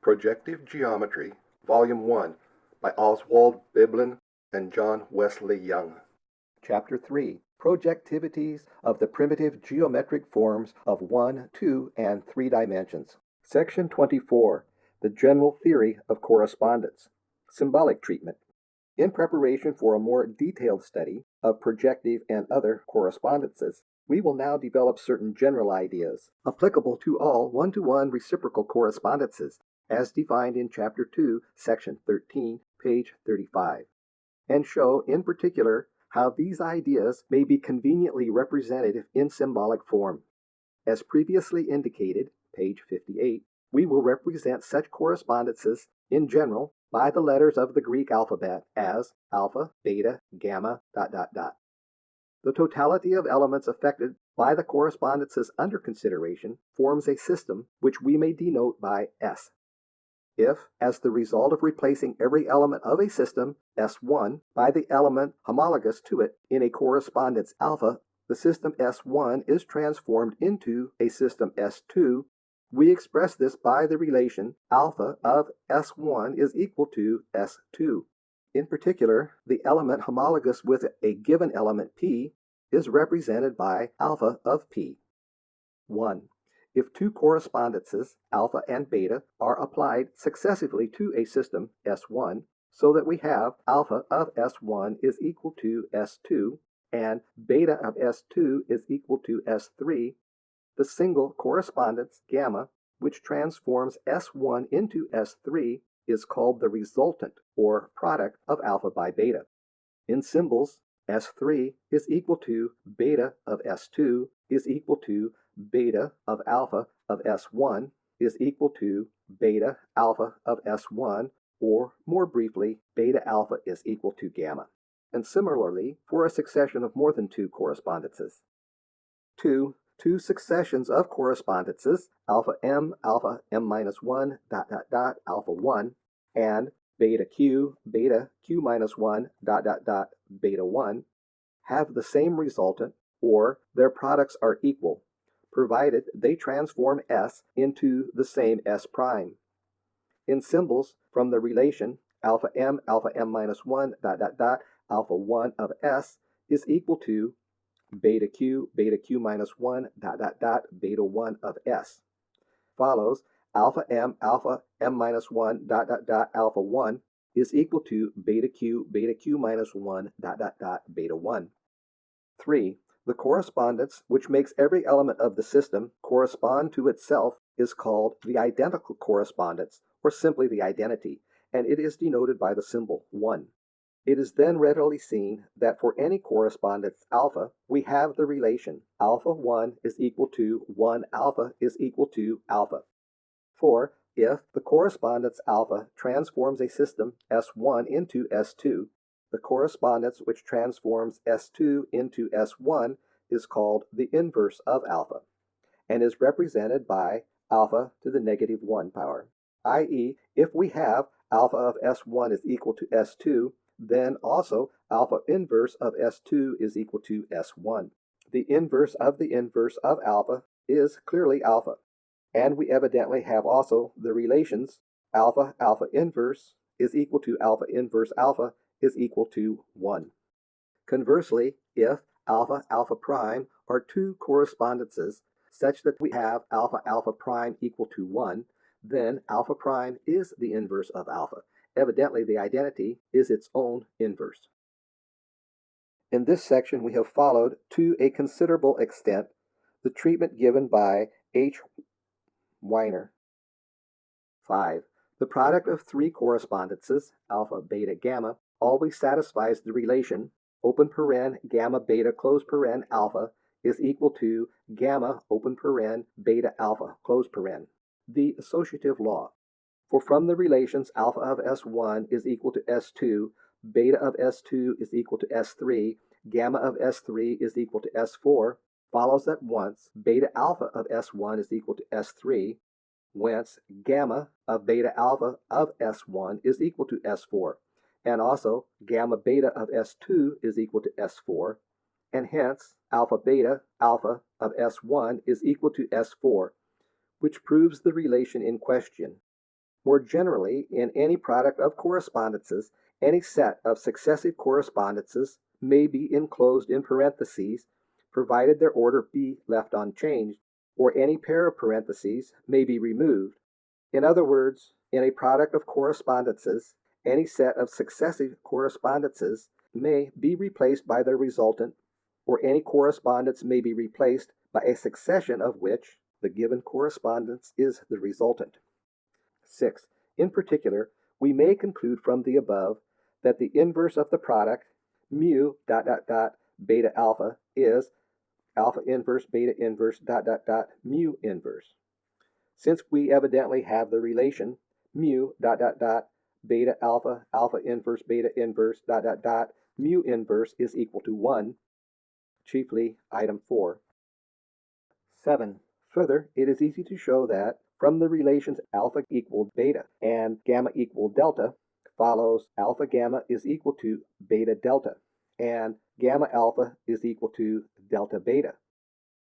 Projective Geometry, Volume 1, by Oswald Veblen and John Wesley Young. Chapter 3, Projectivities of the Primitive Geometric Forms of 1, 2, and 3 Dimensions. Section 24, The General Theory of Correspondence. Symbolic Treatment. In preparation for a more detailed study of projective and other correspondences, we will now develop certain general ideas applicable to all one-to-one reciprocal correspondences as defined in Chapter 2, Section 13, page 35, and show in particular how these ideas may be conveniently represented in symbolic form. As previously indicated, page 58, we will represent such correspondences in general by the letters of the Greek alphabet as alpha, beta, gamma, ... The totality of elements affected by the correspondences under consideration forms a system which we may denote by S. If, as the result of replacing every element of a system, S1, by the element homologous to it in a correspondence alpha, the system S1 is transformed into a system S2, we express this by the relation alpha of S1 is equal to S2. In particular, the element homologous with a given element P is represented by alpha of P. 1. If two correspondences, alpha and beta, are applied successively to a system S1, so that we have alpha of S1 is equal to S2, and beta of S2 is equal to S3, the single correspondence, gamma, which transforms S1 into S3, is called the resultant, or product, of alpha by beta. In symbols, S3 is equal to beta of S2 is equal to beta of alpha of S1 is equal to beta alpha of S1, or more briefly, beta alpha is equal to gamma. And similarly, for a succession of more than two correspondences. Two successions of correspondences, alpha m minus 1, ... alpha 1, and beta q minus 1, ... beta 1, have the same resultant, or their products are equal, provided they transform S into the same S prime. In symbols, from the relation alpha m minus 1, ... alpha 1 of S is equal to beta q minus 1, ... beta 1 of S, follows alpha m minus 1, ... alpha 1 is equal to beta q minus 1, ... beta 1. 3. The correspondence which makes every element of the system correspond to itself is called the identical correspondence, or simply the identity, and it is denoted by the symbol 1. It is then readily seen that for any correspondence alpha, we have the relation alpha 1 is equal to 1 alpha is equal to alpha. For if the correspondence alpha transforms a system S1 into S2, the correspondence which transforms S2 into S1 is called the inverse of alpha, and is represented by alpha to the negative 1 power, i.e., if we have alpha of S1 is equal to S2, then also alpha inverse of S2 is equal to S1. The inverse of alpha is clearly alpha, and we evidently have also the relations alpha inverse is equal to alpha inverse alpha is equal to 1. Conversely, if alpha prime are two correspondences such that we have alpha prime equal to 1, then alpha prime is the inverse of alpha. Evidently, the identity is its own inverse. In this section, we have followed, to a considerable extent, the treatment given by H. Weiner. 5. The product of three correspondences, alpha, beta, gamma, always satisfies the relation open paren gamma beta close paren alpha is equal to gamma open paren beta alpha close paren. The associative law. For from the relations alpha of S1 is equal to S2, beta of S2 is equal to S3, gamma of S3 is equal to S4, follows at once beta alpha of S1 is equal to S3, whence gamma of beta alpha of S1 is equal to S4, and also gamma beta of S2 is equal to S4, and hence alpha beta alpha of S1 is equal to S4, which proves the relation in question. More generally, in any product of correspondences, any set of successive correspondences may be enclosed in parentheses, provided their order be left unchanged, or any pair of parentheses may be removed. In other words, in a product of correspondences, any set of successive correspondences may be replaced by their resultant, or any correspondence may be replaced by a succession of which the given correspondence is the resultant. 6. In particular, we may conclude from the above that the inverse of the product mu ... beta alpha is alpha inverse beta inverse ... mu inverse. Since we evidently have the relation mu ... beta alpha alpha inverse beta inverse ... mu inverse is equal to 1, chiefly item 4. 7. Further, it is easy to show that from the relations alpha equal beta and gamma equal delta follows alpha gamma is equal to beta delta and gamma alpha is equal to delta beta.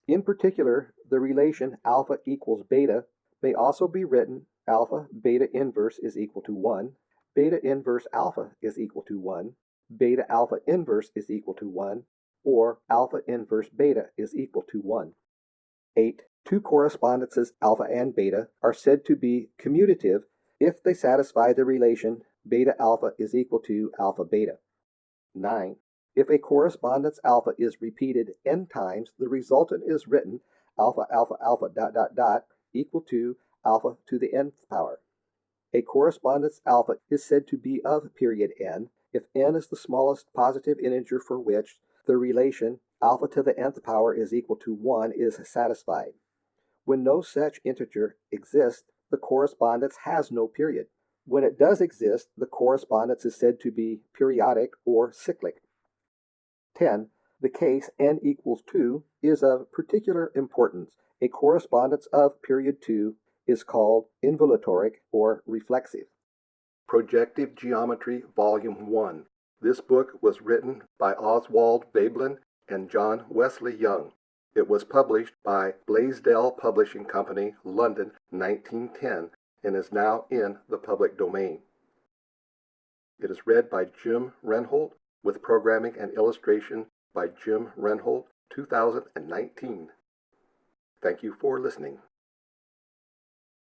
In particular, the relation alpha equals beta may also be written alpha beta inverse is equal to 1, beta inverse alpha is equal to 1, beta alpha inverse is equal to 1, or alpha inverse beta is equal to 1. 8. Two correspondences alpha and beta are said to be commutative if they satisfy the relation beta alpha is equal to alpha beta. 9. If a correspondence alpha is repeated n times, the resultant is written alpha alpha alpha ... equal to alpha to the nth power. A correspondence alpha is said to be of period n if n is the smallest positive integer for which the relation alpha to the nth power is equal to 1 is satisfied. When no such integer exists, the correspondence has no period. When it does exist, the correspondence is said to be periodic or cyclic. 10. The case n equals 2 is of particular importance. A correspondence of period 2 is called involutoric or reflexive. Projective Geometry, Volume 1. This book was written by Oswald Veblen and John Wesley Young. It was published by Blaisdell Publishing Company, London, 1910, and is now in the public domain. It is read by Jim Renholt, with programming and illustration by Jim Renholt, 2019. Thank you for listening.